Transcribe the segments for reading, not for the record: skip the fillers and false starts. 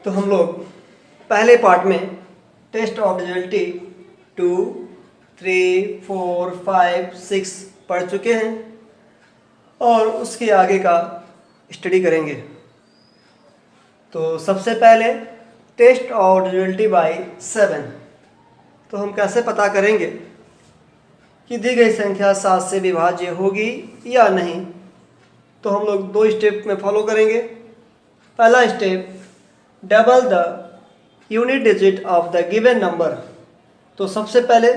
तो हम लोग पहले पार्ट में टेस्ट ऑफ डिजिबिलिटी 2, 3, 4, 5, 6 पढ़ चुके हैं और उसके आगे का स्टडी करेंगे। तो सबसे पहले टेस्ट ऑफ डिजिबिलिटी बाय 7। तो हम कैसे पता करेंगे कि दी गई संख्या 7 से विभाज्य होगी या नहीं। तो हम लोग 2 स्टेप में फॉलो करेंगे। पहला step, double the unit digit of the given number. तो सबसे पहले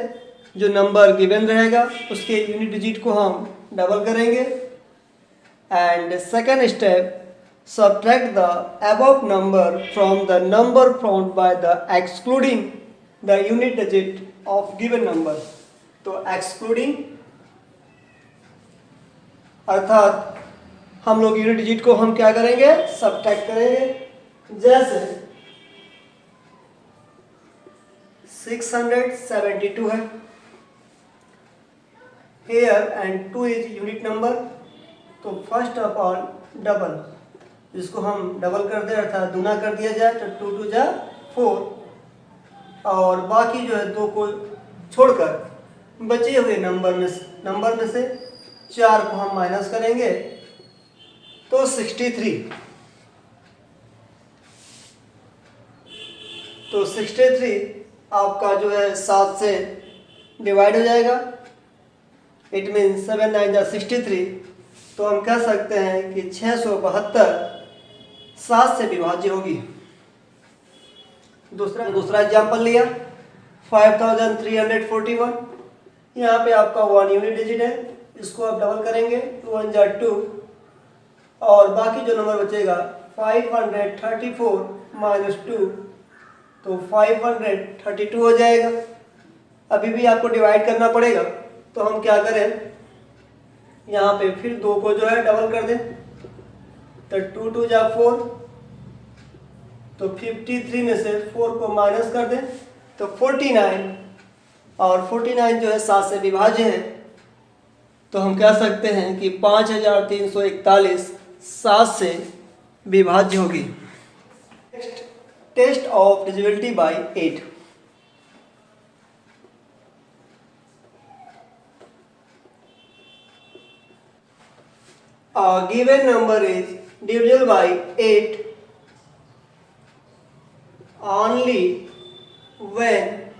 जो नंबर गिवन रहेगा उसके यूनिट डिजिट को हम डबल करेंगे। And second step, subtract the above number from the number found by the excluding the unit digit of given number। तो excluding अर्थात हम लोग यूनिट डिजिट को हम क्या करेंगे, सब्ट्रैक्ट करेंगे। जैसे 672 है here and 2 is unit number. तो फर्स्ट ऑफ ऑल डबल, जिसको हम डबल कर दे अर्थात गुना कर दिया जाए तो 2 2 जा 4 और बाकी जो है 2 को छोड़कर बचे हुए नंबर में से 4 को हम माइनस करेंगे तो 63। तो 63 आपका जो है 7 से डिवाइड हो जाएगा। इट मीन्स 7 9 जा 63। तो हम कह सकते हैं कि 672 7 से विभाज्य होगी। दूसरा एग्जाम्पल लिया 5341। यहाँ पे आपका 1 यूनिट डिजिट है, इसको आप डबल करेंगे 2 1 जा 2 और बाकी जो नंबर बचेगा 534 माइनस 2 तो 532 हो जाएगा। अभी भी आपको डिवाइड करना पड़ेगा। तो हम क्या करें, यहाँ पे फिर 2 को जो है डबल कर दें तो 2 2 जा 4 तो 53 में से 4 को माइनस कर दें तो 49 और 49 जो है 7 से विभाज्य है। तो हम कह सकते हैं कि 5341 7 से विभाज्य होगी। Test of divisibility by 8। A given number is divisible by 8 only when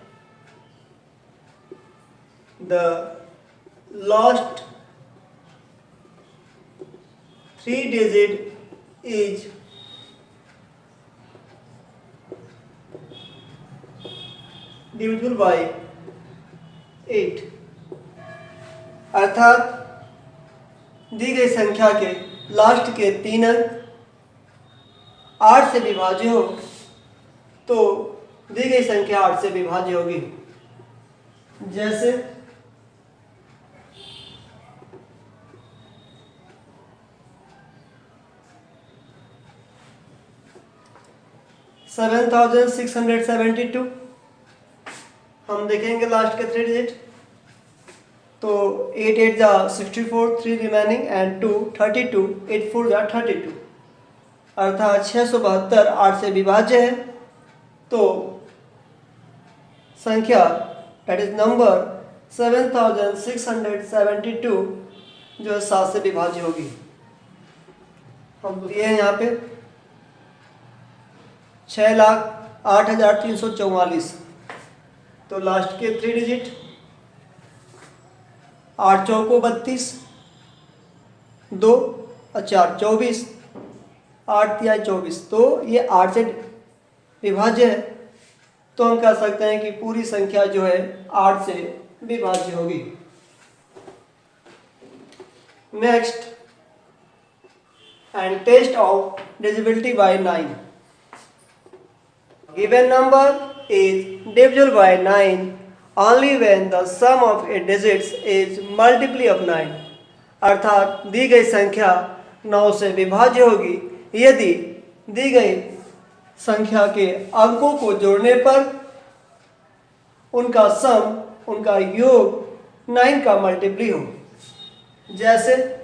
the last 3 digit is divisible by 8। अर्थात दी गई संख्या के लास्ट के 3 अंक 8 से विभाज्य हो तो दी गई संख्या 8 से विभाज्य होगी। जैसे 7672 हम देखेंगे लास्ट के 3 डिजिट तो 8 8 जा 64 3 रिमेनिंग एंड 2 32 8 4 जा 32 अर्थात 672 8 से विभाज्य है। तो संख्या दैट इज नंबर 7672 जो 7 से विभाज्य होगी। हम लिए हैं यहाँ पे 6,08,344। तो लास्ट के 3 डिजिट 8 चौको 32 2 और 4 24 8 तिहाई 24। तो ये 8 से विभाज्य है। तो हम कह सकते हैं कि पूरी संख्या जो है 8 से विभाज्य होगी। Next and test of divisibility by 9। Given number is divisible by 9 only when the sum of its digits is multiply of 9। अर्थात दी गई संख्या 9 से विभाज्य होगी यदि दी गई संख्या के अंकों को जोड़ने पर उनका सम, उनका योग 9 का मल्टीप्ली हो। जैसे 6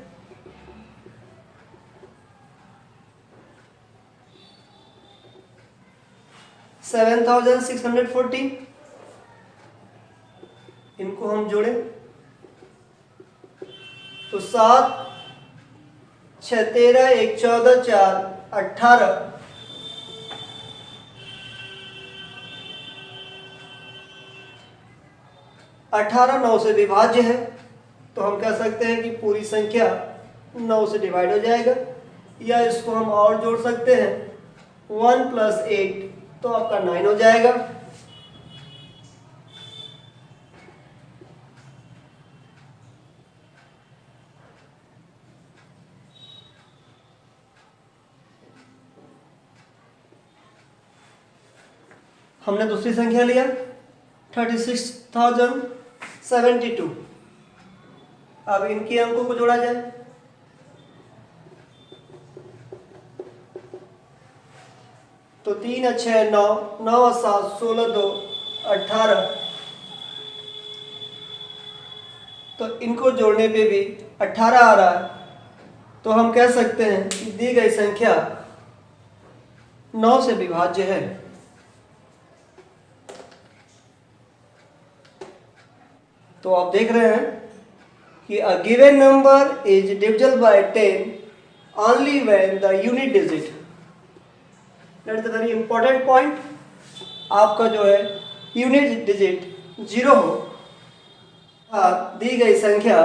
7640, इनको हम जोड़ें तो 7 6 13 1 14 4 18, 18 9 से विभाज्य है, तो हम कह सकते हैं कि पूरी संख्या 9 से डिवाइड हो जाएगा। या इसको हम और जोड़ सकते हैं, 1 + 8 तो आपका 9 हो जाएगा। हमने दूसरी संख्या लिया 36,072। अब इनके अंकों को जोड़ा जाए, तो 3 × 6 9, 9 × 7 16 2 18, तो इनको जोड़ने पे भी 18 आ रहा है। तो हम कह सकते हैं कि दी गई संख्या 9 से विभाज्य है। तो आप देख रहे हैं कि a given number is divisible by 10 only when the unit digit, that is a very important point, आपका जो है यूनिट डिजिट 0 हो, दी गई संख्या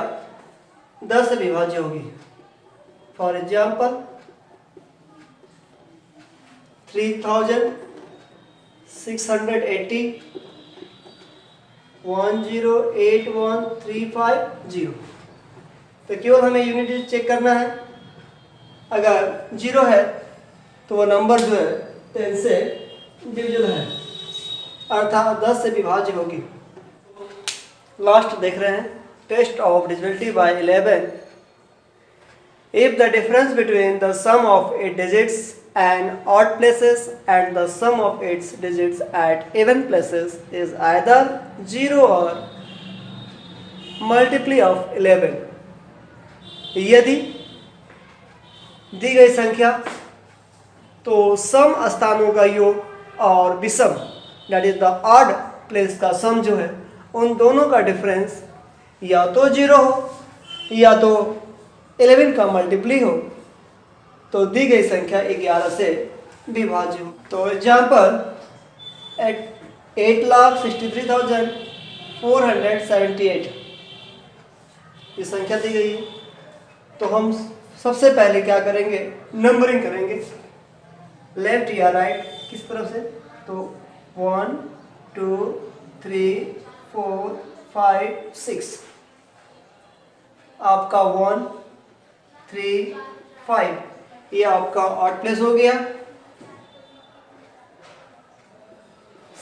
10 से विभाज्य होगी। For example 3680 1081350। तो केवल हमें यूनिट डिजिट चेक करना है। अगर 0 है तो वो नंबर जो है 10 से डिविजिबल है, अर्थात 10 से विभाज्य होगी। लास्ट देख रहे हैं, test of divisibility by 11। If the difference between the sum of it digits and odd places and the sum of its digits at even places is either 0 or multiply of 11। यदि दी गई संख्या तो सम स्थानों का योग और विषम that is the odd place का सम जो है उन दोनों का डिफरेंस या तो 0 हो या तो 11 का मल्टीप्ली हो, तो दी गई संख्या 11 से विभाज्य हो। तो एग्जाम्पल 8,63,478 ये संख्या दी गई है। तो हम सबसे पहले क्या करेंगे, नंबरिंग करेंगे, लेफ्ट या राइट किस तरफ से, तो 1 2 3 4 5 6, आपका 1 3 5 ये आपका ऑड प्लेस हो गया।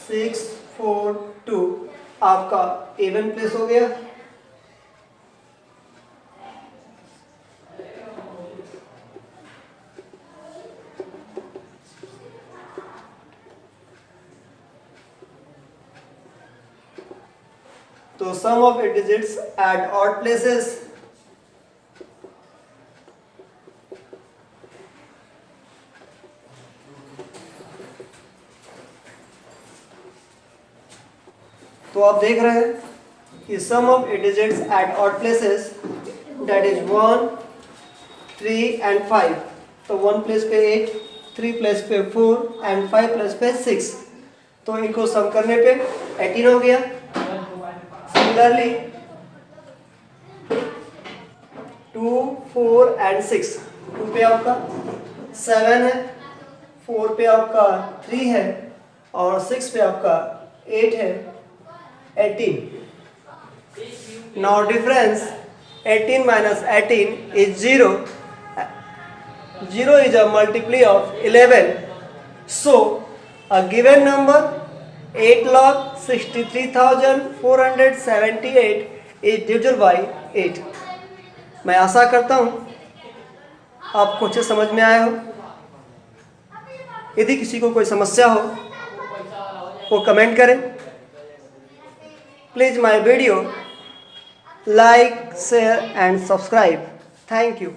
6 4 2 आपका इवन प्लेस हो गया। तो sum of its digits at odd places तो आप देख रहे हैं कि sum of its digits at odd places that is 1 3 and 5। तो 1 प्लेस पे 8, 3 प्लेस पे 4 and 5 प्लेस पे 6, तो इनको सम करने पे 18 हो गया। सिमिलरली 2 4 and 6, 2 पे आपका 7 है, 4 पे आपका 3 है और 6 पे आपका 8 है, 18। Now difference 18 minus 18 is 0. 0 is a multiply of 11. So a given number 8,63,478 is divisible by 8। मैं आशा करता हूँ आपको अच्छे समझ में आया हो। यदि किसी को कोई समस्या हो वो कमेंट करें। Please my video like, share and subscribe. Thank you.